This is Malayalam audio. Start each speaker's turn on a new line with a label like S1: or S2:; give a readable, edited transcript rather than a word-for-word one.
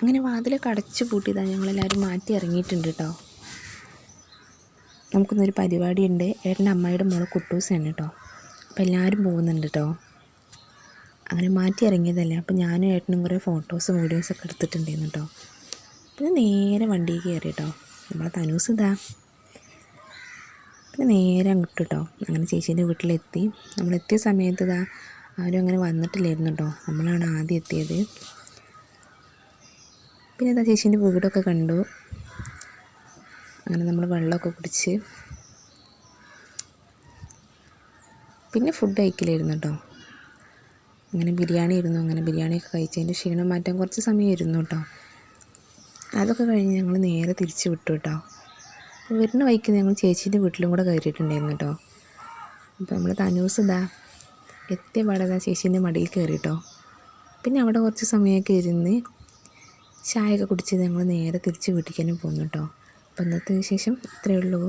S1: അങ്ങനെ വാതിലൊക്കെ അടച്ചു പൂട്ടിയതാണ്. ഞങ്ങളെല്ലാവരും മാറ്റി ഇറങ്ങിയിട്ടുണ്ട് കേട്ടോ. നമുക്കിന്നൊരു പരിപാടിയുണ്ട്. ഏട്ടൻ്റെ അമ്മായിയുടെ മോള് കുട്ടൂസാണ് കേട്ടോ. അപ്പോൾ എല്ലാവരും പോകുന്നുണ്ട് കേട്ടോ. അങ്ങനെ മാറ്റി ഇറങ്ങിയതല്ലേ. അപ്പോൾ ഞാനും ഏട്ടനും കുറേ ഫോട്ടോസും വീഡിയോസൊക്കെ എടുത്തിട്ടുണ്ടായിരുന്നു കേട്ടോ. പിന്നെ നേരെ വണ്ടിയിൽ കയറി കേട്ടോ. നമ്മളെ തനൂസ് ഇതാ. പിന്നെ നേരെ അങ്ങോട്ട് കേട്ടോ. അങ്ങനെ ചേച്ചീൻ്റെ വീട്ടിലെത്തി. നമ്മളെത്തിയ സമയത്ത് ഇതാ ആരും അങ്ങനെ വന്നിട്ടില്ലായിരുന്നു കേട്ടോ. നമ്മളാണ് ആദ്യം എത്തിയത്. പിന്നെ ഇതാ ചേച്ചീൻ്റെ വീടൊക്കെ കണ്ടു. അങ്ങനെ നമ്മൾ വെള്ളമൊക്കെ കുടിച്ച് പിന്നെ ഫുഡ് കഴിക്കലായിരുന്നു കേട്ടോ. അങ്ങനെ ബിരിയാണി ഇരുന്നു. അങ്ങനെ ബിരിയാണിയൊക്കെ കഴിച്ചതിൻ്റെ ക്ഷീണം മാറ്റാൻ കുറച്ച് സമയം ഇരുന്നു കേട്ടോ. അതൊക്കെ കഴിഞ്ഞ് ഞങ്ങൾ നേരെ തിരിച്ച് വിട്ടു കേട്ടോ. വരുന്ന വഴിക്ക് ഞങ്ങൾ ചേച്ചീൻ്റെ വീട്ടിലും കൂടെ കയറിയിട്ടുണ്ടായിരുന്നു കേട്ടോ. അപ്പോൾ നമ്മൾ തനൂസ് ഇതാ എത്തിയ പാടെ ചേച്ചീൻ്റെ മടിയിൽ കയറി കേട്ടോ. പിന്നെ അവിടെ കുറച്ച് സമയമൊക്കെ ഇരുന്ന് ചായയൊക്കെ കുടിച്ച് ഞങ്ങൾ നേരെ തിരിച്ച് വീട്ടിൽ തന്നെ പോന്നു കേട്ടോ. അപ്പോൾ ഇന്നത്തെ വിശേഷം ഇത്രയേ ഉള്ളൂ.